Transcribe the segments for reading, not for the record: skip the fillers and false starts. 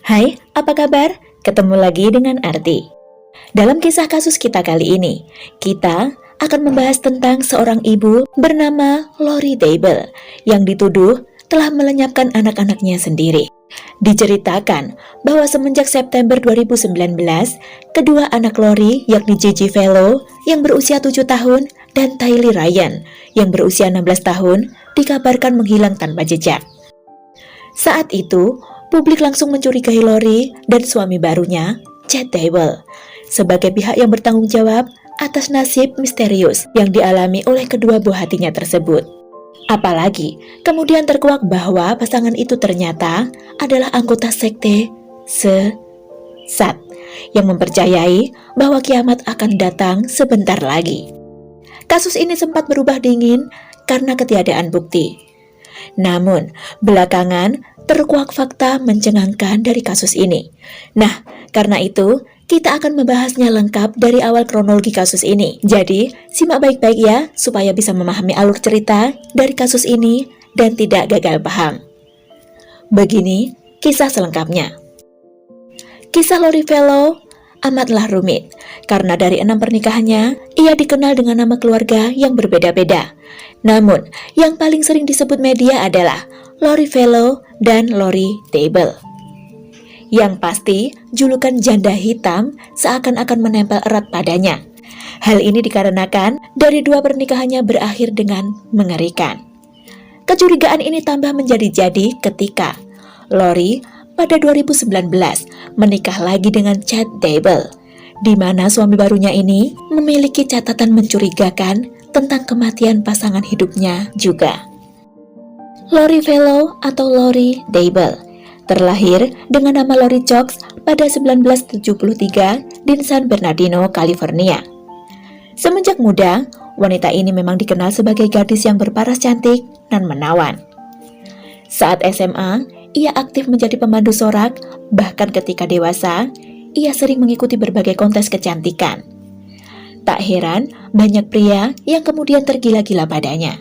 Hai, apa kabar? Ketemu lagi dengan Arti. Dalam kisah kasus kita kali ini, kita akan membahas tentang seorang ibu bernama Lori Table yang dituduh telah melenyapkan anak-anaknya sendiri. Diceritakan bahwa semenjak September 2019, kedua anak Lori yakni Gigi Fellow yang berusia 7 tahun dan Tylee Ryan yang berusia 16 tahun dikabarkan menghilang tanpa jejak. Saat itu, publik langsung mencurigai Lori dan suami barunya, Chad Daybell, sebagai pihak yang bertanggung jawab atas nasib misterius yang dialami oleh kedua buah hatinya tersebut. Apalagi, kemudian terkuak bahwa pasangan itu ternyata adalah anggota sekte sesat yang mempercayai bahwa kiamat akan datang sebentar lagi. Kasus ini sempat berubah dingin karena ketiadaan bukti. Namun, belakangan terkuak fakta mencengangkan dari kasus ini. Nah, karena itu, kita akan membahasnya lengkap dari awal kronologi kasus ini. Jadi, simak baik-baik ya, supaya bisa memahami alur cerita dari kasus ini dan tidak gagal paham. Begini kisah selengkapnya. Kisah Lori Fellow amatlah rumit, karena dari 6 pernikahannya, ia dikenal dengan nama keluarga yang berbeda-beda. Namun, yang paling sering disebut media adalah Lori Fellow dan Lori Table. Yang pasti, julukan janda hitam seakan-akan menempel erat padanya. Hal ini dikarenakan dari 2 pernikahannya berakhir dengan mengerikan. Kecurigaan ini tambah menjadi-jadi ketika Lori pada 2019 menikah lagi dengan Chad Daybell, di mana suami barunya ini memiliki catatan mencurigakan tentang kematian pasangan hidupnya juga. Lori Fellow atau Lori Daybell terlahir dengan nama Lori Cox pada 1973 di San Bernardino, California. Semenjak muda, wanita ini memang dikenal sebagai gadis yang berparas cantik dan menawan. Saat SMA, ia aktif menjadi pemandu sorak, bahkan ketika dewasa, ia sering mengikuti berbagai kontes kecantikan. Tak heran, banyak pria yang kemudian tergila-gila padanya.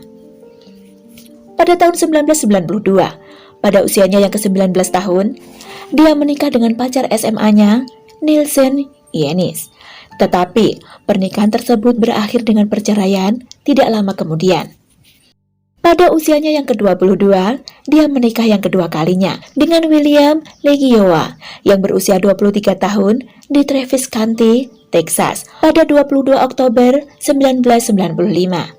Pada tahun 1992, pada usianya yang ke-19 tahun, dia menikah dengan pacar SMA-nya, Nielsen Yenis. Tetapi, pernikahan tersebut berakhir dengan perceraian tidak lama kemudian. Pada usianya yang ke-22, dia menikah yang kedua kalinya dengan William Legiowa yang berusia 23 tahun di Travis County, Texas pada 22 Oktober 1995.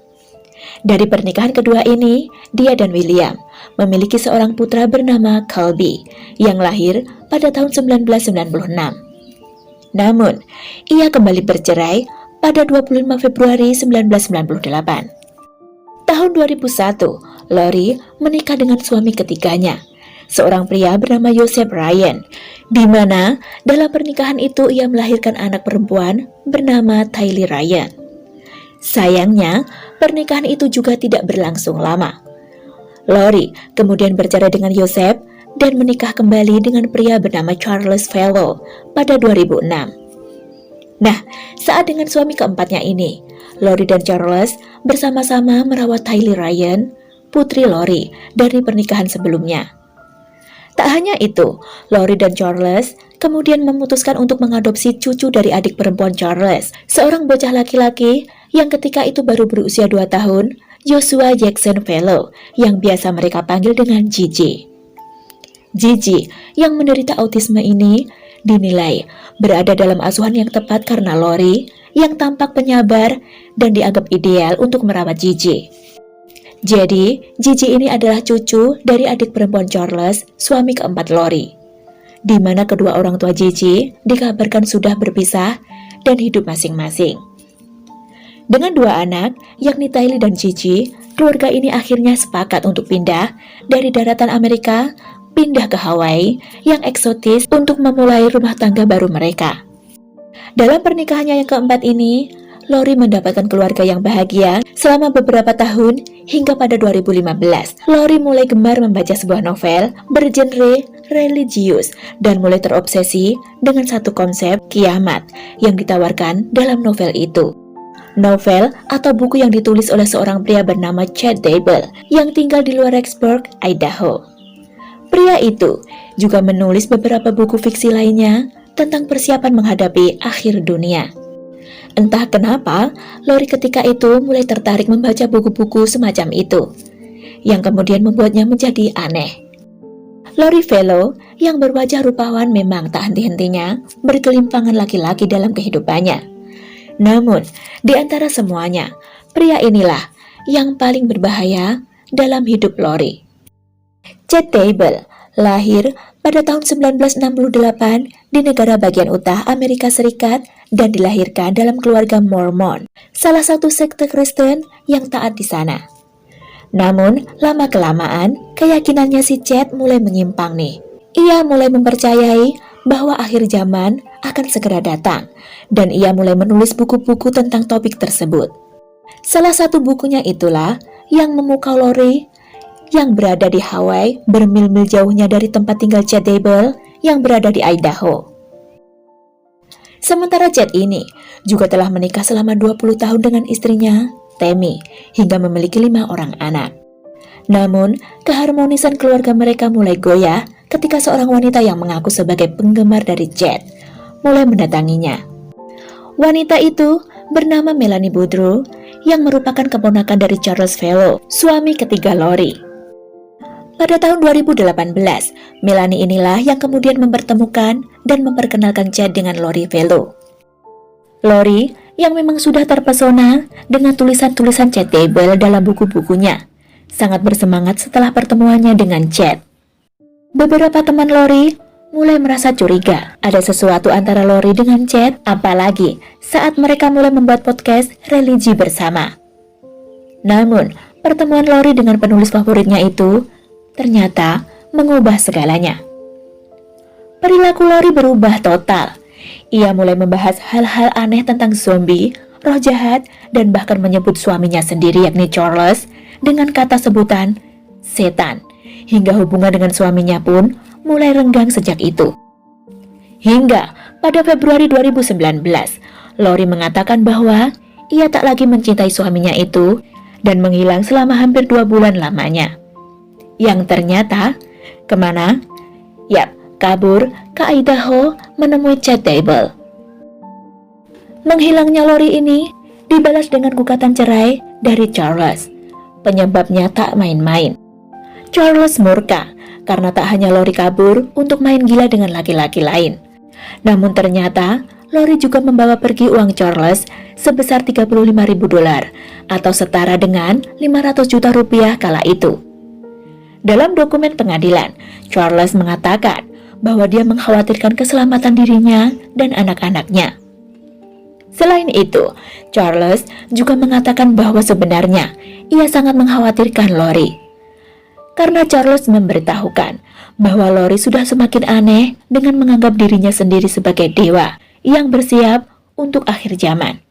Dari pernikahan kedua ini, dia dan William memiliki seorang putra bernama Colby yang lahir pada tahun 1996. Namun, ia kembali bercerai pada 25 Februari 1998. Tahun 2001, Lori menikah dengan suami ketiganya, seorang pria bernama Joseph Ryan, di mana dalam pernikahan itu ia melahirkan anak perempuan bernama Tylee Ryan. Sayangnya, pernikahan itu juga tidak berlangsung lama. Lori kemudian bercerai dengan Joseph dan menikah kembali dengan pria bernama Charles Fellow pada 2006. Nah, saat dengan suami keempatnya ini, Lori dan Charles bersama-sama merawat Tylee Ryan, putri Lori, dari pernikahan sebelumnya. Tak hanya itu, Lori dan Charles kemudian memutuskan untuk mengadopsi cucu dari adik perempuan Charles, seorang bocah laki-laki yang ketika itu baru berusia 2 tahun, Joshua Jackson Fellow, yang biasa mereka panggil dengan Gigi. Gigi yang menderita autisme ini dinilai berada dalam asuhan yang tepat karena Lori yang tampak penyabar dan dianggap ideal untuk merawat Gigi. Jadi, Gigi ini adalah cucu dari adik perempuan Charles, suami keempat Lori, di mana kedua orang tua Gigi dikabarkan sudah berpisah dan hidup masing-masing. Dengan 2 anak, yakni Tylee dan Gigi, keluarga ini akhirnya sepakat untuk pindah dari daratan Amerika, pindah ke Hawaii yang eksotis untuk memulai rumah tangga baru mereka. Dalam pernikahannya yang keempat ini, Lori mendapatkan keluarga yang bahagia selama beberapa tahun hingga pada 2015. Lori mulai gemar membaca sebuah novel bergenre religius dan mulai terobsesi dengan satu konsep kiamat yang ditawarkan dalam novel itu. Novel atau buku yang ditulis oleh seorang pria bernama Chad Daybell yang tinggal di luar Rexburg, Idaho. Pria itu juga menulis beberapa buku fiksi lainnya tentang persiapan menghadapi akhir dunia. Entah kenapa, Lori ketika itu mulai tertarik membaca buku-buku semacam itu, yang kemudian membuatnya menjadi aneh. Lori Vallow yang berwajah rupawan memang tak henti-hentinya berkelimpangan laki-laki dalam kehidupannya. Namun, di antara semuanya, pria inilah yang paling berbahaya dalam hidup Lori. Chad Daybell lahir pada tahun 1968 di negara bagian utara Amerika Serikat dan dilahirkan dalam keluarga Mormon, salah satu sekte Kristen yang taat di sana. Namun, lama-kelamaan, keyakinannya si Chad mulai menyimpang nih. Ia mulai mempercayai bahwa akhir zaman akan segera datang, dan ia mulai menulis buku-buku tentang topik tersebut. Salah satu bukunya itulah yang memukau Lori yang berada di Hawaii bermil-mil jauhnya dari tempat tinggal Chad Daybell yang berada di Idaho. Sementara Chad ini juga telah menikah selama 20 tahun dengan istrinya, Tammy, hingga memiliki 5 orang anak. Namun, keharmonisan keluarga mereka mulai goyah ketika seorang wanita yang mengaku sebagai penggemar dari Chad mulai mendatanginya. Wanita itu bernama Melanie Boudreau yang merupakan keponakan dari Charles Vallow, suami ketiga Lori. Pada tahun 2018, Melanie inilah yang kemudian mempertemukan dan memperkenalkan Chad dengan Lori Vallow. Lori yang memang sudah terpesona dengan tulisan-tulisan Chad Daybell dalam buku-bukunya, sangat bersemangat setelah pertemuannya dengan Chad. Beberapa teman Lori mulai merasa curiga ada sesuatu antara Lori dengan Chad, apalagi saat mereka mulai membuat podcast religi bersama. Namun, pertemuan Lori dengan penulis favoritnya itu ternyata mengubah segalanya. Perilaku Lori berubah total. Ia mulai membahas hal-hal aneh tentang zombie, roh jahat, dan bahkan menyebut suaminya sendiri yakni Charles dengan kata sebutan setan. Hingga hubungan dengan suaminya pun mulai renggang sejak itu. Hingga pada Februari 2019, Lori mengatakan bahwa ia tak lagi mencintai suaminya itu dan menghilang selama hampir 2 bulan lamanya. Yang ternyata, kemana? Yap, kabur ke Idaho menemui Chad Daybell. Menghilangnya Lori ini dibalas dengan gugatan cerai dari Charles. Penyebabnya tak main-main. Charles murka karena tak hanya Lori kabur untuk main gila dengan laki-laki lain. Namun ternyata Lori juga membawa pergi uang Charles sebesar $35.000 atau setara dengan 500 juta rupiah kala itu. Dalam dokumen pengadilan, Charles mengatakan bahwa dia mengkhawatirkan keselamatan dirinya dan anak-anaknya. Selain itu, Charles juga mengatakan bahwa sebenarnya ia sangat mengkhawatirkan Lori. Karena Charles memberitahukan bahwa Lori sudah semakin aneh dengan menganggap dirinya sendiri sebagai dewa yang bersiap untuk akhir zaman.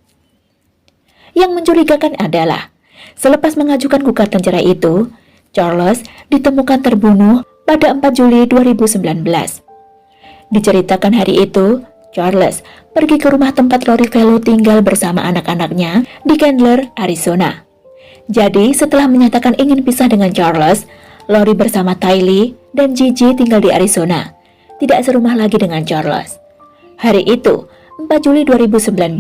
Yang mencurigakan adalah, selepas mengajukan gugatan cerai itu, Charles ditemukan terbunuh pada 4 Juli 2019. Diceritakan hari itu, Charles pergi ke rumah tempat Lori Vallow tinggal bersama anak-anaknya di Chandler, Arizona. Jadi, setelah menyatakan ingin pisah dengan Charles, Lori bersama Tylee dan Gigi tinggal di Arizona, tidak serumah lagi dengan Charles. Hari itu, 4 Juli 2019,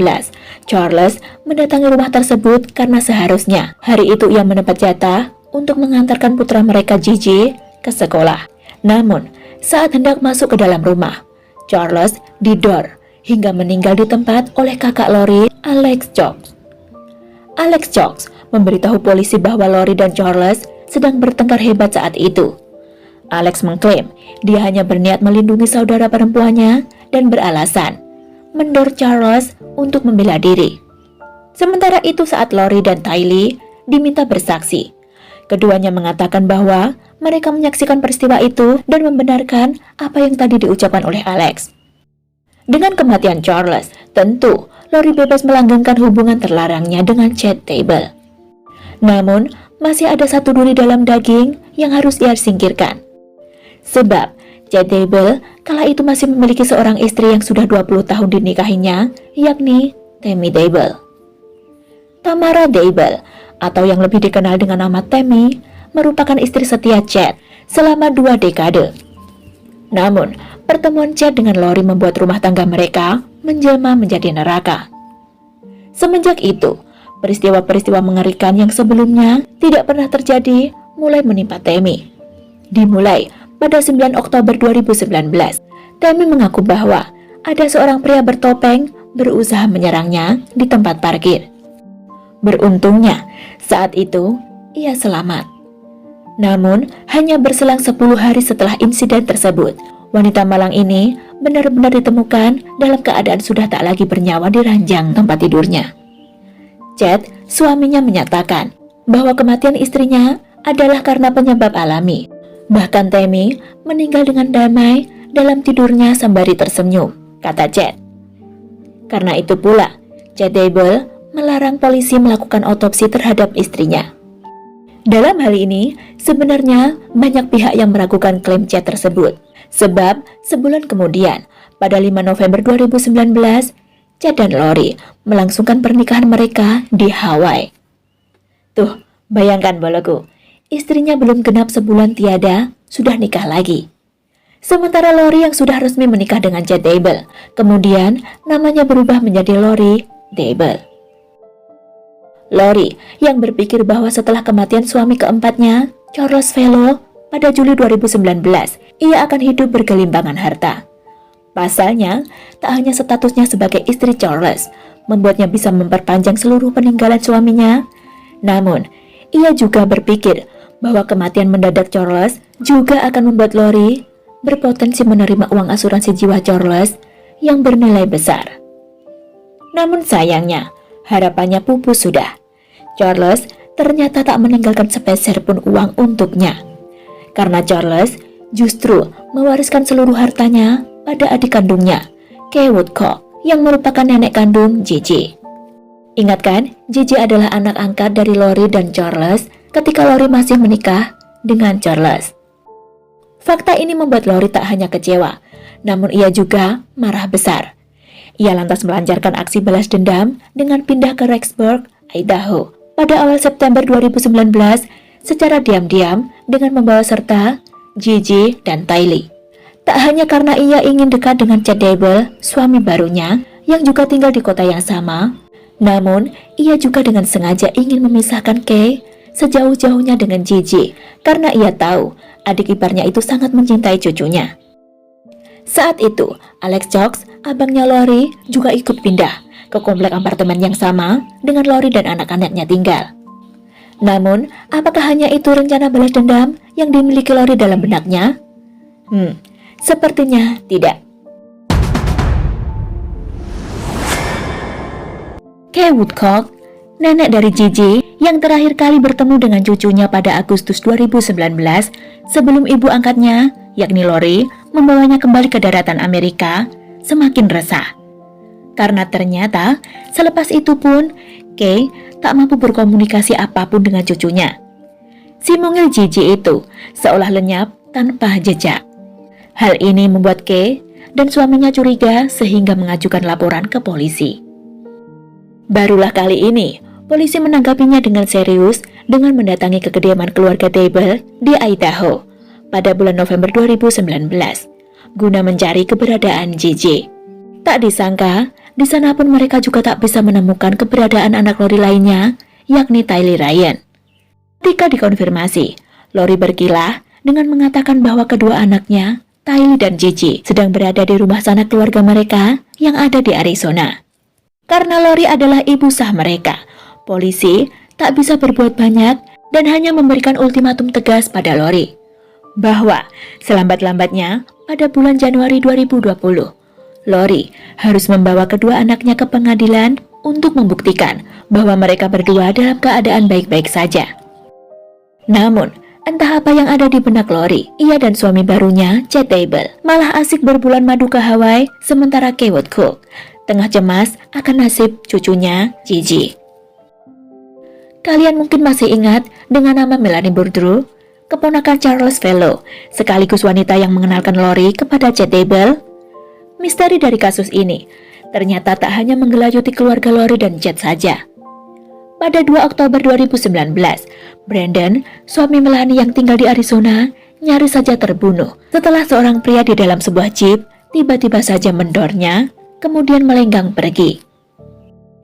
Charles mendatangi rumah tersebut karena seharusnya hari itu ia mendapat jatah untuk mengantarkan putra mereka Gigi ke sekolah. Namun, saat hendak masuk ke dalam rumah, Charles didor hingga meninggal di tempat oleh kakak Lori, Alex Jocks. Alex Jocks memberitahu polisi bahwa Lori dan Charles sedang bertengkar hebat saat itu. Alex mengklaim dia hanya berniat melindungi saudara perempuannya dan beralasan mendor Charles untuk membela diri. Sementara itu saat Lori dan Tylee diminta bersaksi, keduanya mengatakan bahwa mereka menyaksikan peristiwa itu dan membenarkan apa yang tadi diucapkan oleh Alex. Dengan kematian Charles, tentu Lori bebas melanggengkan hubungan terlarangnya dengan Chad Daybell. Namun, masih ada satu duri dalam daging yang harus ia singkirkan. Sebab, Chad Daybell kala itu masih memiliki seorang istri yang sudah 20 tahun dinikahinya, yakni Tammy Daybell. Tamara Daybell, atau yang lebih dikenal dengan nama Tammy, merupakan istri setia Chad selama 2 dekade. Namun, pertemuan Chad dengan Lori membuat rumah tangga mereka menjelma menjadi neraka. Semenjak itu, peristiwa-peristiwa mengerikan yang sebelumnya tidak pernah terjadi mulai menimpa Tammy. Dimulai pada 9 Oktober 2019, Tammy mengaku bahwa ada seorang pria bertopeng berusaha menyerangnya di tempat parkir. Beruntungnya, saat itu ia selamat. Namun, hanya berselang 10 hari setelah insiden tersebut, wanita malang ini benar-benar ditemukan dalam keadaan sudah tak lagi bernyawa di ranjang tempat tidurnya. Chad, suaminya, menyatakan bahwa kematian istrinya adalah karena penyebab alami. Bahkan Tammy meninggal dengan damai dalam tidurnya sembari tersenyum, kata Chad. Karena itu pula, Chad Daybell melarang polisi melakukan otopsi terhadap istrinya. Dalam hal ini, sebenarnya banyak pihak yang meragukan klaim Chad tersebut. Sebab, sebulan kemudian, pada 5 November 2019, Chad dan Lori melangsungkan pernikahan mereka di Hawaii. Tuh, bayangkan boloku, istrinya belum genap sebulan tiada, sudah nikah lagi. Sementara Lori yang sudah resmi menikah dengan Chad Daybell, kemudian namanya berubah menjadi Lori Daybell. Lori yang berpikir bahwa setelah kematian suami keempatnya, Charles Fellow, pada Juli 2019, ia akan hidup bergelimbangan harta. Pasalnya, tak hanya statusnya sebagai istri Charles membuatnya bisa memperpanjang seluruh peninggalan suaminya, namun ia juga berpikir bahwa kematian mendadak Charles juga akan membuat Lori berpotensi menerima uang asuransi jiwa Charles yang bernilai besar. Namun sayangnya, harapannya pupus sudah. Charles ternyata tak meninggalkan sepeser pun uang untuknya. Karena Charles justru mewariskan seluruh hartanya pada adik kandungnya, Kay Woodcock, yang merupakan nenek kandung JJ. Ingat kan, JJ adalah anak angkat dari Lori dan Charles ketika Lori masih menikah dengan Charles. Fakta ini membuat Lori tak hanya kecewa, namun ia juga marah besar. Ia lantas melancarkan aksi balas dendam dengan pindah ke Rexburg, Idaho, pada awal September 2019 secara diam-diam dengan membawa serta Gigi dan Tylee. Tak hanya karena ia ingin dekat dengan Chad Daybell, suami barunya, yang juga tinggal di kota yang sama, namun ia juga dengan sengaja ingin memisahkan Kay sejauh-jauhnya dengan Gigi karena ia tahu adik iparnya itu sangat mencintai cucunya. Saat itu, Alex Cox, abangnya Lori, juga ikut pindah ke komplek apartemen yang sama dengan Lori dan anak-anaknya tinggal. Namun, apakah hanya itu rencana balas dendam yang dimiliki Lori dalam benaknya? Sepertinya tidak. Kay Woodcock, nenek dari Gigi, yang terakhir kali bertemu dengan cucunya pada Agustus 2019 sebelum ibu angkatnya, yakni Lori, membawanya kembali ke daratan Amerika, semakin resah. Karena ternyata selepas itu pun Kay tak mampu berkomunikasi apapun dengan cucunya. Si mungil Gigi itu seolah lenyap tanpa jejak. Hal ini membuat Kay dan suaminya curiga sehingga mengajukan laporan ke polisi. Barulah kali ini polisi menanggapinya dengan serius dengan mendatangi kediaman keluarga Daybell di Idaho pada bulan November 2019 guna mencari keberadaan Gigi. Tak disangka, di sana pun mereka juga tak bisa menemukan keberadaan anak Lori lainnya, yakni Tylee Ryan. Ketika dikonfirmasi, Lori berkilah dengan mengatakan bahwa kedua anaknya, Tylee dan Gigi, sedang berada di rumah sanak keluarga mereka yang ada di Arizona. Karena Lori adalah ibu sah mereka, polisi tak bisa berbuat banyak dan hanya memberikan ultimatum tegas pada Lori bahwa selambat-lambatnya pada bulan Januari 2020, Lori harus membawa kedua anaknya ke pengadilan untuk membuktikan bahwa mereka berdua dalam keadaan baik-baik saja. Namun, entah apa yang ada di benak Lori, ia dan suami barunya, Chad Daybell, malah asik berbulan madu ke Hawaii, sementara Kay Woodcock tengah cemas akan nasib cucunya, Gigi. Kalian mungkin masih ingat dengan nama Melanie Boudreaux, keponakan Charles Fellow, sekaligus wanita yang mengenalkan Lori kepada Chad Daybell. Misteri dari kasus ini ternyata tak hanya menggelayuti keluarga Lori dan Chad saja. Pada 2 Oktober 2019, Brandon, suami Melanie yang tinggal di Arizona, nyaris saja terbunuh setelah seorang pria di dalam sebuah jeep tiba-tiba saja mendornya, kemudian melenggang pergi.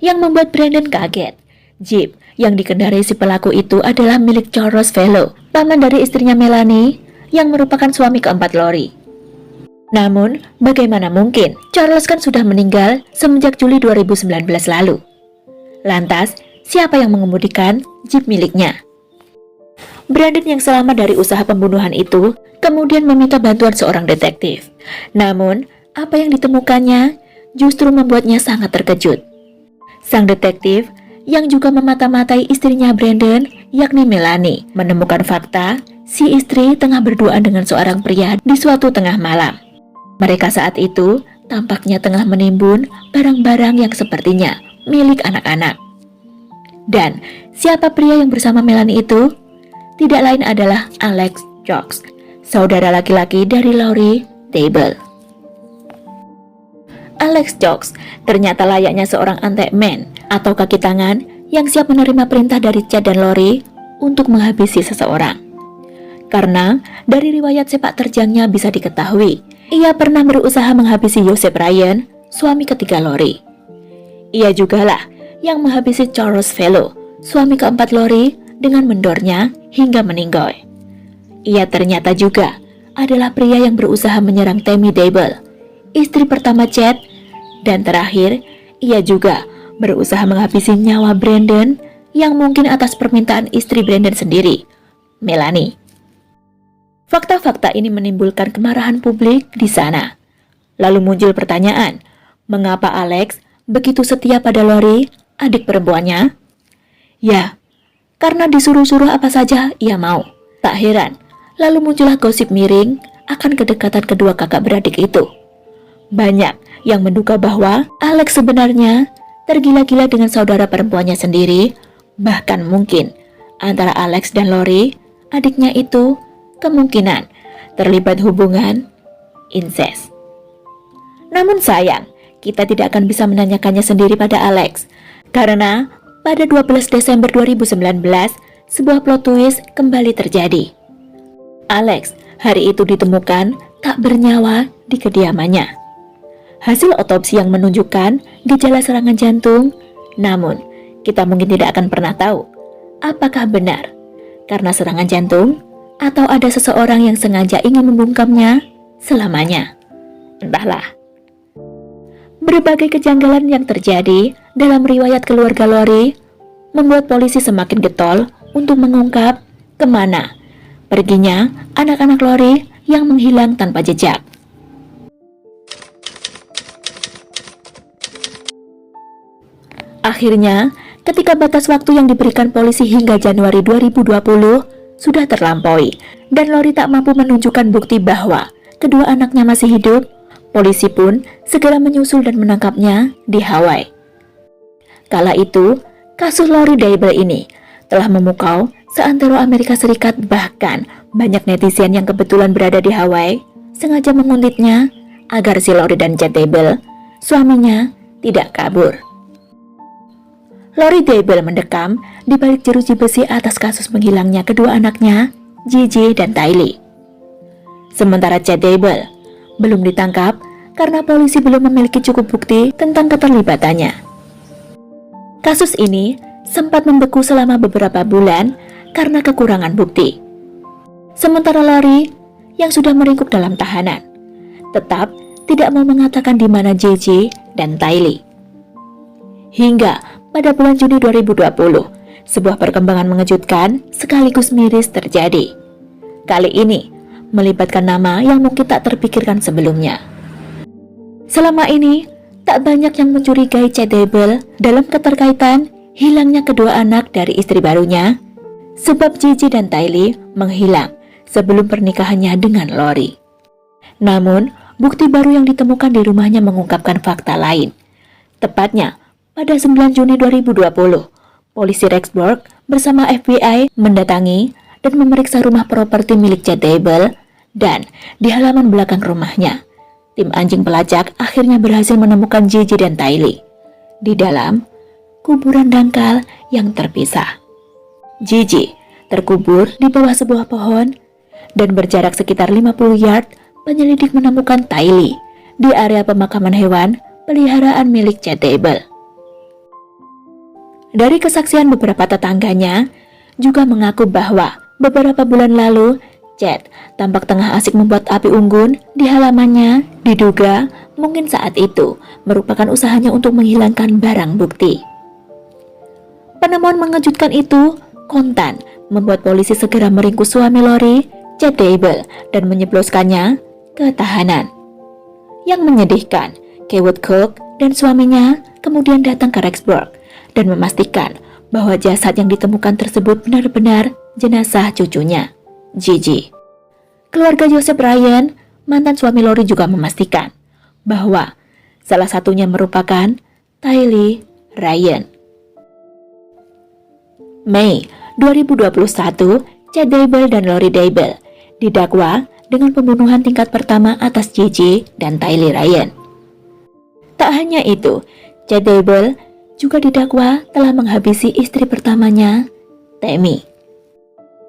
Yang membuat Brandon kaget, jeep yang dikendarai si pelaku itu adalah milik Charles Velo, paman dari istrinya Melanie, yang merupakan suami keempat Lori. Namun, bagaimana mungkin? Charles kan sudah meninggal semenjak Juli 2019 lalu. Lantas, siapa yang mengemudikan jeep miliknya? Brandon yang selamat dari usaha pembunuhan itu kemudian meminta bantuan seorang detektif. Namun, apa yang ditemukannya justru membuatnya sangat terkejut. Sang detektif yang juga memata-matai istrinya Brandon, yakni Melanie, menemukan fakta si istri tengah berduaan dengan seorang pria di suatu tengah malam. Mereka saat itu tampaknya tengah menimbun barang-barang yang sepertinya milik anak-anak. Dan siapa pria yang bersama Melanie itu? Tidak lain alex Jocks, saudara laki-laki dari Lori Table. Alex Jocks ternyata layaknya seorang ant-man atau kaki tangan yang siap menerima perintah dari Chad dan Lori untuk menghabisi seseorang. Karena dari riwayat sepak terjangnya bisa diketahui, ia pernah berusaha menghabisi Joseph Ryan, suami ketiga Lori. Ia jugalah yang menghabisi Charles Velo, suami keempat Lori, dengan mendornya hingga meninggoy. Ia ternyata juga adalah pria yang berusaha menyerang Tammy Dable, istri pertama Chad, dan terakhir, ia juga berusaha menghabisi nyawa Brandon yang mungkin atas permintaan istri Brandon sendiri, Melanie. Fakta-fakta ini menimbulkan kemarahan publik di sana. Lalu muncul pertanyaan, mengapa Alex begitu setia pada Lori, adik perempuannya? Ya, karena disuruh-suruh apa saja ia mau. Tak heran, lalu muncullah gosip miring akan kedekatan kedua kakak beradik itu. Banyak yang menduga bahwa Alex sebenarnya tergila-gila dengan saudara perempuannya sendiri, bahkan mungkin antara Alex dan Lori, adiknya itu kemungkinan terlibat hubungan incest. Namun sayang, kita tidak akan bisa menanyakannya sendiri pada Alex, karena pada 12 Desember 2019, sebuah plot twist kembali terjadi. Alex hari itu ditemukan tak bernyawa di kediamannya. Hasil otopsi yang menunjukkan gejala serangan jantung, namun kita mungkin tidak akan pernah tahu apakah benar karena serangan jantung atau ada seseorang yang sengaja ingin membungkamnya selamanya. Entahlah. Berbagai kejanggalan yang terjadi dalam riwayat keluarga Lori membuat polisi semakin getol untuk mengungkap kemana perginya anak-anak Lori yang menghilang tanpa jejak. Akhirnya, ketika batas waktu yang diberikan polisi hingga Januari 2020 sudah terlampaui dan Lori tak mampu menunjukkan bukti bahwa kedua anaknya masih hidup, polisi pun segera menyusul dan menangkapnya di Hawaii. Kala itu, kasus Lori Dable ini telah memukau seantero Amerika Serikat, bahkan banyak netizen yang kebetulan berada di Hawaii sengaja mengunditnya agar si Lori dan Chad Dable, suaminya, tidak kabur. Lori Dable mendekam di balik jeruji besi atas kasus menghilangnya kedua anaknya, Gigi dan Tylee. Sementara Chad Dable belum ditangkap karena polisi belum memiliki cukup bukti tentang keterlibatannya. Kasus ini sempat membeku selama beberapa bulan karena kekurangan bukti. Sementara Lori yang sudah meringkuk dalam tahanan tetap tidak mau mengatakan di mana Gigi dan Tylee. Hingga pada bulan Juni 2020, sebuah perkembangan mengejutkan sekaligus miris terjadi. Kali ini melibatkan nama yang mungkin tak terpikirkan sebelumnya. Selama ini, tak banyak yang mencurigai Chad Dable dalam keterkaitan hilangnya kedua anak dari istri barunya, sebab Gigi dan Tylee menghilang sebelum pernikahannya dengan Lori. Namun, bukti baru yang ditemukan di rumahnya mengungkapkan fakta lain. Tepatnya, pada 9 Juni 2020, polisi Rexburg bersama FBI mendatangi dan memeriksa rumah properti milik Chad Dable, dan di halaman belakang rumahnya, tim anjing pelacak akhirnya berhasil menemukan Gigi dan Tylee di dalam kuburan dangkal yang terpisah. Gigi terkubur di bawah sebuah pohon, Dan berjarak sekitar 50 yard, penyelidik menemukan Tylee di area pemakaman hewan peliharaan milik Chad Daybell. Dari kesaksian beberapa tetangganya, juga mengaku bahwa beberapa bulan lalu, Chad tampak tengah asik membuat api unggun di halamannya, diduga mungkin saat itu merupakan usahanya untuk menghilangkan barang bukti. Penemuan mengejutkan itu kontan membuat polisi segera meringkus suami Lori, Chad Daybell, dan menyebloskannya ke tahanan. Yang menyedihkan, Kaywood Cook dan suaminya kemudian datang ke Rexburg dan memastikan bahwa jasad yang ditemukan tersebut benar-benar jenazah cucunya, Gigi. Keluarga Joseph Ryan, mantan suami Lori, juga memastikan bahwa salah satunya merupakan Tylee Ryan. Mei 2021, Chad Daybell dan Lori Daybell didakwa dengan pembunuhan tingkat pertama atas Gigi dan Tylee Ryan. Tak hanya itu, Chad Daybell juga didakwa telah menghabisi istri pertamanya, Tammy.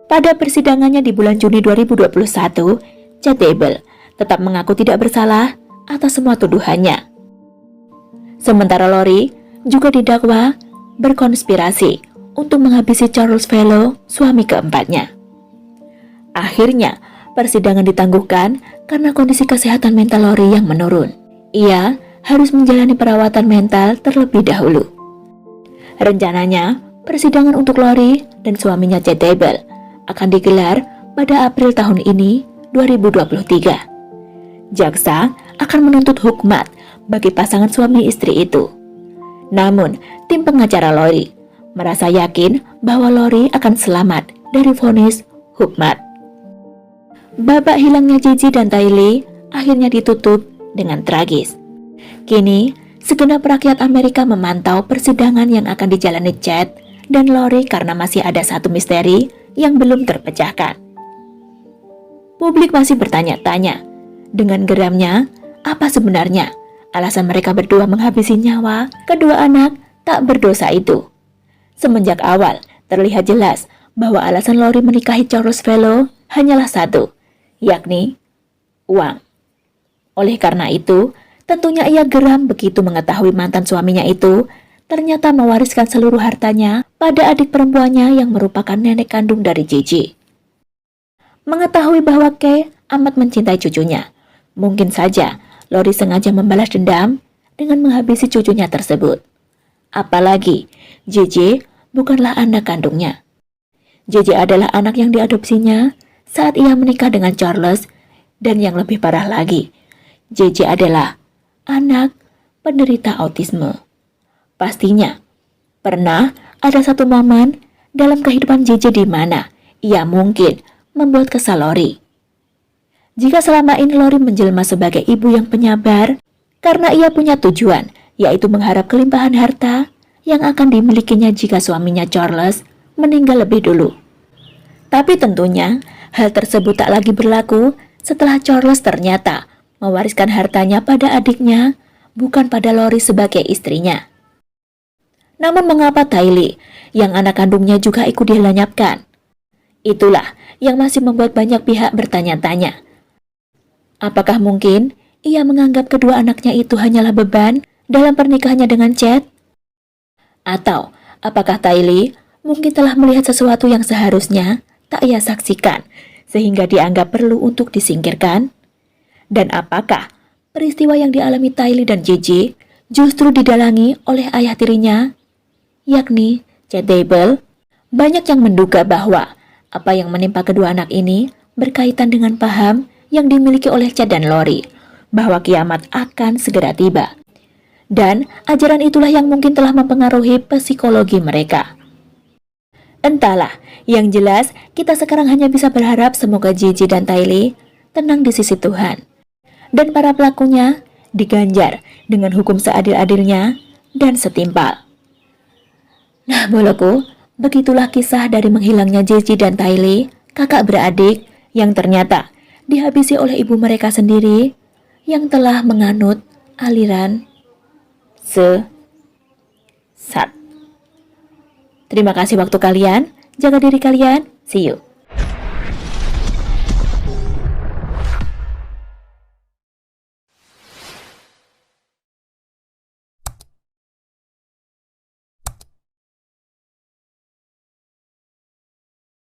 Pada persidangannya di bulan Juni 2021, Chad Daybell tetap mengaku tidak bersalah atas semua tuduhannya. Sementara Lori juga didakwa berkonspirasi untuk menghabisi Charles Fellow, suami keempatnya. Akhirnya, persidangan ditangguhkan karena kondisi kesehatan mental Lori yang menurun. Ia harus menjalani perawatan mental terlebih dahulu. Rencananya, persidangan untuk Lori dan suaminya Chad Daybell akan digelar pada April tahun ini, 2023. Jaksa akan menuntut hukmat bagi pasangan suami istri itu. Namun, tim pengacara Lori merasa yakin bahwa Lori akan selamat dari vonis hukmat. Babak hilangnya Gigi dan Tylee akhirnya ditutup dengan tragis. Kini, segenap rakyat Amerika memantau persidangan yang akan dijalani Chad dan Lori karena masih ada satu misteri yang belum terpecahkan. Publik masih bertanya-tanya, dengan geramnya, apa sebenarnya alasan mereka berdua menghabisi nyawa kedua anak tak berdosa itu. Semenjak awal, terlihat jelas bahwa alasan Lori menikahi Charles Fellow hanyalah satu, yakni uang. Oleh karena itu, tentunya ia geram begitu mengetahui mantan suaminya itu ternyata mewariskan seluruh hartanya pada adik perempuannya yang merupakan nenek kandung dari Gigi. Mengetahui bahwa Kay amat mencintai cucunya, mungkin saja Lori sengaja membalas dendam dengan menghabisi cucunya tersebut. Apalagi, Gigi bukanlah anak kandungnya. Gigi adalah anak yang diadopsinya saat ia menikah dengan Charles, dan yang lebih parah lagi, Gigi adalah anak penderita autisme. Pastinya, pernah ada satu momen dalam kehidupan Gigi di mana ia mungkin membuat kesal Lori. Jika selama ini Lori menjelma sebagai ibu yang penyabar, karena ia punya tujuan, yaitu mengharap kelimpahan harta yang akan dimilikinya jika suaminya Charles meninggal lebih dulu. Tapi tentunya, hal tersebut tak lagi berlaku setelah Charles ternyata mewariskan hartanya pada adiknya, bukan pada Lori sebagai istrinya. Namun mengapa Tylee, yang anak kandungnya juga ikut dilenyapkan? Itulah yang masih membuat banyak pihak bertanya-tanya. Apakah mungkin ia menganggap kedua anaknya itu hanyalah beban dalam pernikahannya dengan Chad? Atau apakah Tylee mungkin telah melihat sesuatu yang seharusnya tak ia saksikan sehingga dianggap perlu untuk disingkirkan? Dan apakah peristiwa yang dialami Tylee dan Gigi justru didalangi oleh ayah tirinya, yakni Chad Daybell? Banyak yang menduga bahwa apa yang menimpa kedua anak ini berkaitan dengan paham yang dimiliki oleh Chad dan Lori bahwa kiamat akan segera tiba. Dan ajaran itulah yang mungkin telah mempengaruhi psikologi mereka. Entahlah, yang jelas kita sekarang hanya bisa berharap semoga Gigi dan Tylee tenang di sisi Tuhan, dan para pelakunya diganjar dengan hukum seadil-adilnya dan setimpal. Nah, boloku, begitulah kisah dari menghilangnya Gigi dan Tylee, kakak beradik yang ternyata dihabisi oleh ibu mereka sendiri yang telah menganut aliran sesat. Terima kasih waktu kalian, jaga diri kalian, see you.